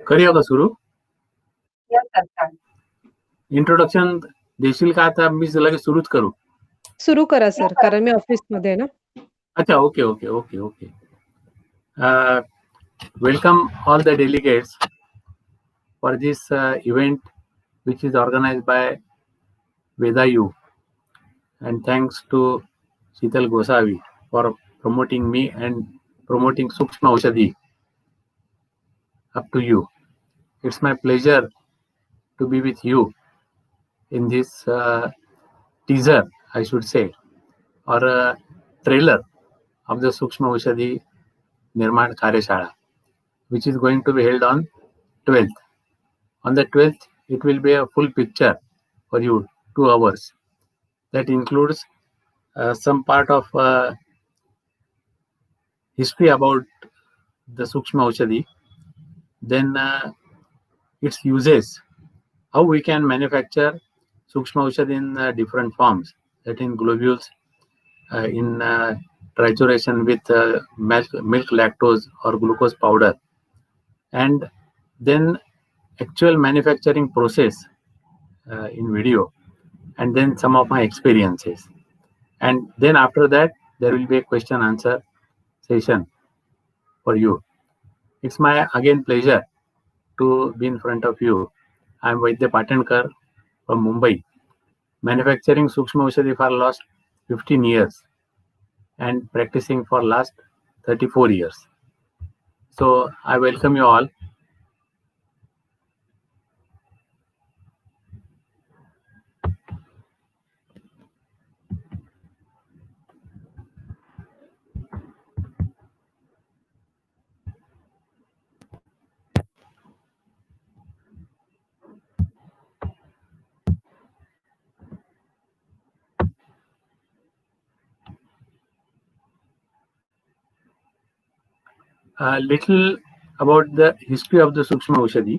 करूया का सुरू? या इंट्रोडक्शन देशील का आता मी लगेच सुरूच करू? सुरू करा सर, कारण मी ऑफिसमध्ये आहे ना. अच्छा, okay. Welcome all the delegates for this event which is organized by Vedayu, and thanks to Sheetal Gosavi for promoting me and promoting Sukshma Aushadhi up to you. It's my pleasure to be with you in this teaser, I should say, or a trailer of the Sukshma Aushadhi Nirman Karyashala, which is going to be held on 12th. On the 12th, it will be a full picture for you, 2 hours. That includes some part of history about the Sukshma Aushadhi, then its uses, how we can manufacture Sukshma Aushadhi in different forms, that in globules, in trituration with milk lactose or glucose powder, and then actual manufacturing process in video, and then some of my experiences. And then after that, there will be a question answer session for you. It's my again pleasure to be in front of you. I'm Vaidya Patankar from Mumbai, manufacturing Sukshma Aushadhi for last 15 years and practicing for last 34 years. So I welcome you all. A little about the history of the Sukshma Aushadhi.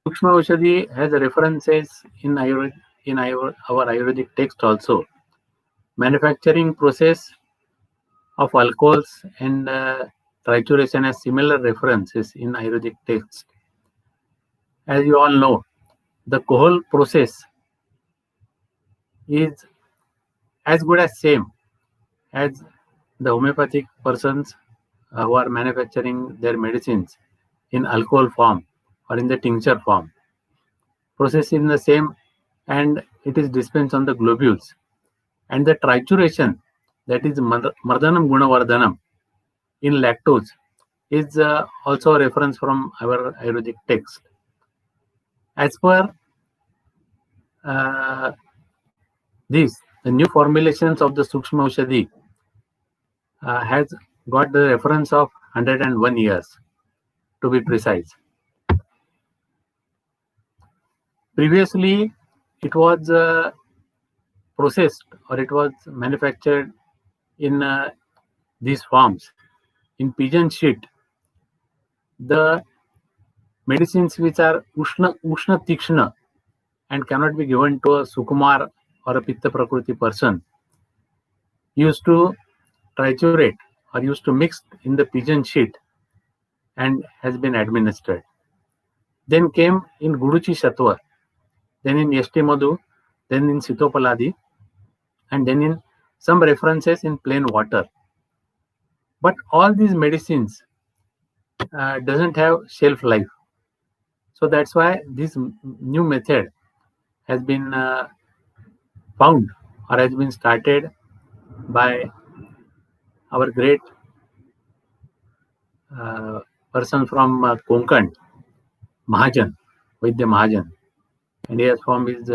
Sukshma Aushadhi has references in our Ayurvedic text also. Manufacturing process of alcohols and trituration has similar references in Ayurvedic text. As you all know, the whole process is as good as same as the homeopathic persons who are manufacturing their medicines in alcohol form or in the tincture form. Process is the same, and it is dispensed on the globules. And the trituration, that is Mardhanam Gunavardhanam in lactose, is also a reference from our Ayurvedic text. As per the new formulations of the Sukshma Aushadhi has got the reference of 101 years, to be precise. Previously, it was processed or it was manufactured in these forms. In pigeon sheet, the medicines which are Ushna Tikshna and cannot be given to a Sukumar or a Pitta Prakriti person used to triturate or used to mix in the pigeon sheet and has been administered. Then came in Guduchi Sattva, then in Yashti Madhu, then in Sitopaladi, and then in some references in plain water. But all these medicines doesn't have shelf life. So that's why this new method has been found or has been started by our great person from Konkan, Mahajan, Vaidya Mahajan. And he has formed his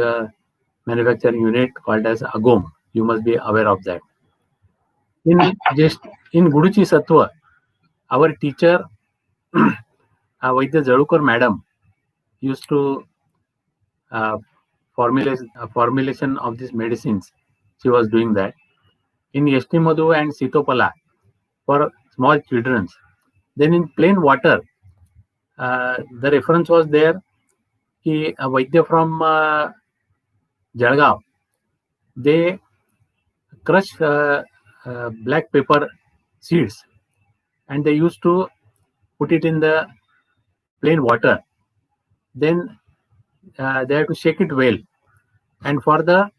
manufacturing unit called as Agom. You must be aware of that. In Guduchi Sattva, our teacher, Vaidya Jalukar Madam, used to formulation of these medicines. She was doing that. In Yashti Madhu and Sitopala for small children. Then in plain water, the reference was there कि Vaidya from Jalgaon, they crush black pepper seeds, and they used to put it in the plain water. Then they have to shake it well. And for the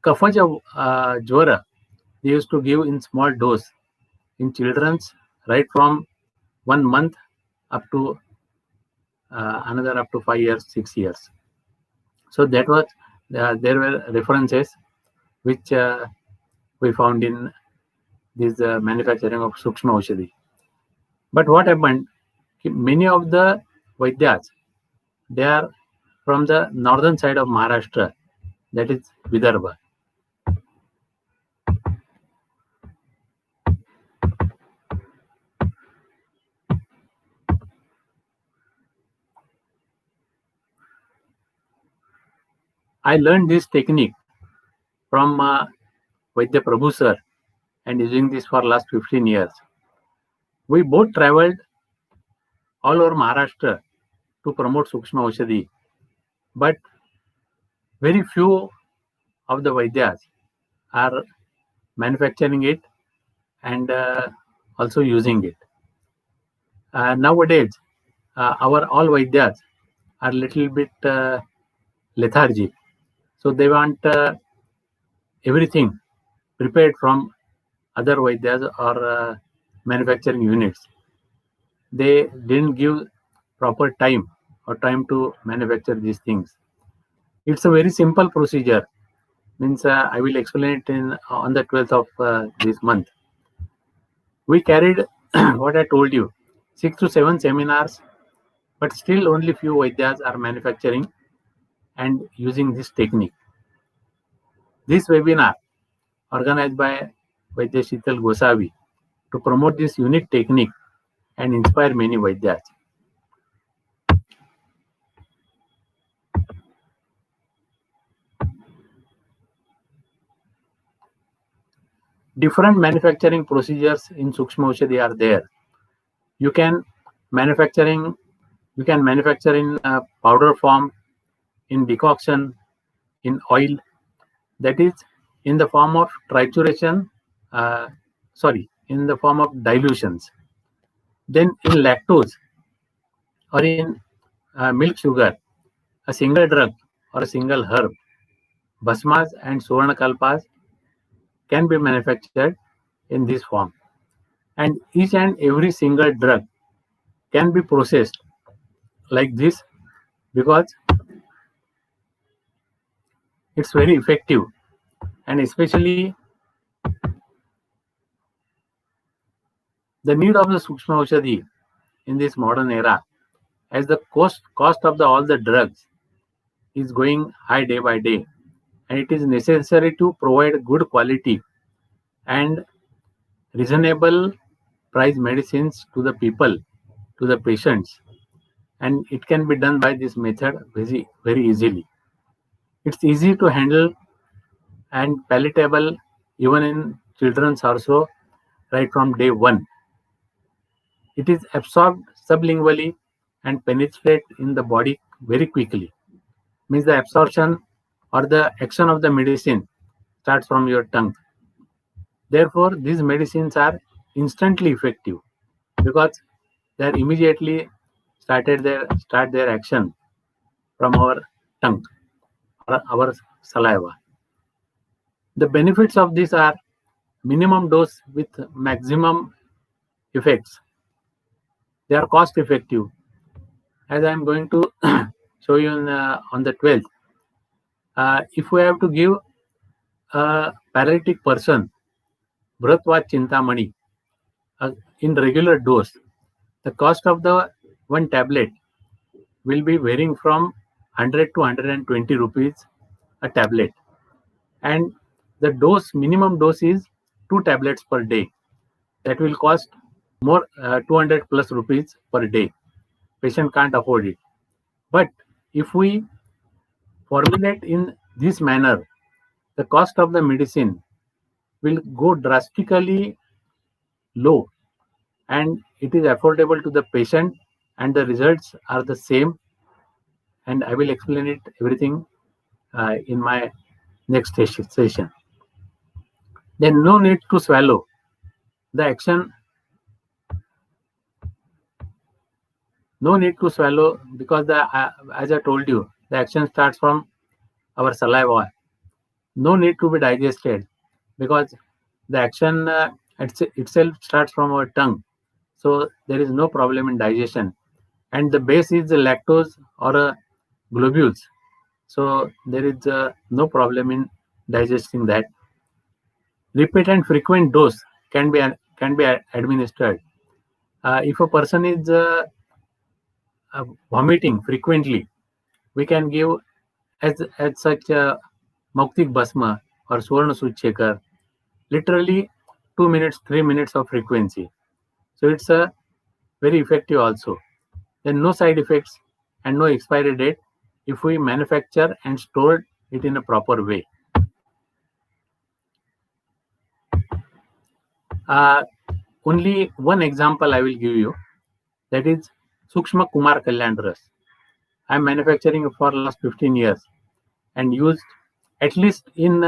kafaja jwara, they used to give in small dose in children's, right from 1 month up to another up to 5 years, 6 years. So that was there were references which we found in this manufacturing of Sukshma Aushadhi. But what happened? Many of the Vaidyas, they are from the northern side of Maharashtra, that is Vidarbha. I learned this technique from Vaidya Prabhu sir and using this for last 15 years. We both traveled all over Maharashtra to promote Sukshma Aushadhi, but very few of the Vaidyas are manufacturing it and also using it. Nowadays, our all Vaidyas are little bit lethargic. So they want everything prepared from other Vaidyas or manufacturing units. They didn't give proper time to manufacture these things. It's a very simple procedure. Means I will explain it on the 12th of this month. We carried what I told you, 6 to 7 seminars, but still only few Vaidyas are manufacturing and using this technique. This webinar organized by Vaidya Sheetal Gosavi to promote this unique technique and inspire many Vaidyas. Different manufacturing procedures in Sukshma Aushadhi are there. You can manufacture in powder form, in decoction, in oil, that is in the form of trituration, in the form of dilutions. Then in lactose or in milk sugar, a single drug or a single herb, bhasmas and suvarnakalpas can be manufactured in this form. And each and every single drug can be processed like this because it's very effective, and especially the need of the Sukshma Aushadhi in this modern era, as the cost of all the drugs is going high day by day, and it is necessary to provide good quality and reasonable price medicines to the people, to the patients, and it can be done by this method very, very easily. It's easy to handle and palatable even in children's also, right from day one. It is absorbed sublingually and penetrate in the body very quickly. Means the absorption or the action of the medicine starts from your tongue. Therefore, these medicines are instantly effective because they are immediately start their action from our tongue or our saliva. The benefits of this are minimum dose with maximum effects. They are cost effective. As I am going to show you on the 12th, if we have to give a paralytic person Bhratvat Chintamani in regular dose, the cost of the one tablet will be varying from 100 to 120 rupees a tablet, and the minimum dose is 2 tablets per day. That will cost more 200 plus rupees per day. Patient can't afford it. But if we formulate in this manner, the cost of the medicine will go drastically low, and it is affordable to the patient, and the results are the same. And I will explain it everything in my next session. Then no need to swallow. the action, no need to swallow, because as I told you, the action starts from our saliva. No need to be digested, because the action itself starts from our tongue. So there is no problem in digestion. And the base is the lactose or globules. So there is no problem in digesting that. Repeat and frequent dose can be administered. If a person is vomiting frequently, we can give as such Mauktik Basma or Suvarna Suchekar, literally 2 minutes, 3 minutes of frequency. So it's very effective also. Then no side effects and no expiry date if we manufacture and store it in a proper way. Only one example I will give you, that is Sukshma Kumar Kalyan Ras. I am manufacturing for last 15 years and used at least in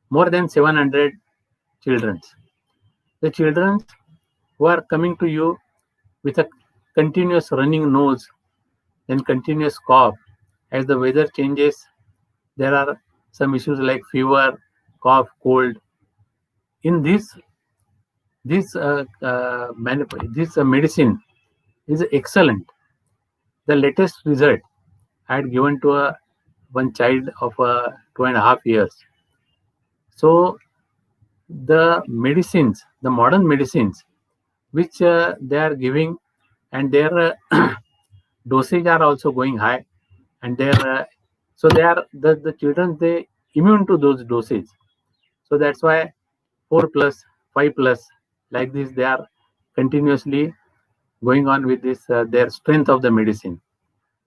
more than 700 children. The children who are coming to you with a continuous running nose, then continuous cough. As the weather changes, there are some issues like fever, cough, cold. In this medicine is excellent. The latest result I had given to one child of 2.5 years. So the medicines, the modern medicines, which they are giving, and their dosage are also going high, and so they are the children, they immune to those doses. So that's why 4+, 5+, like this, they are continuously going on with this their strength of the medicine.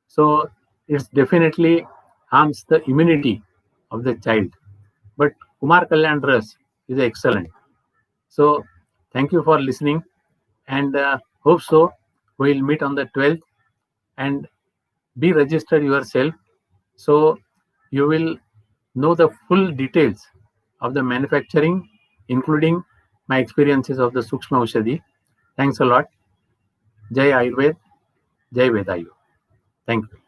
So it's definitely harms the immunity of the child. But Kumar Kalyan Ras is excellent. So thank you for listening, and hope so we will meet on the 12th, and be registered yourself, so you will know the full details of the manufacturing, including my experiences of the Sukshma Aushadhi. Thanks a lot. Jai Ayurved, Jai Vedayu. Thank you.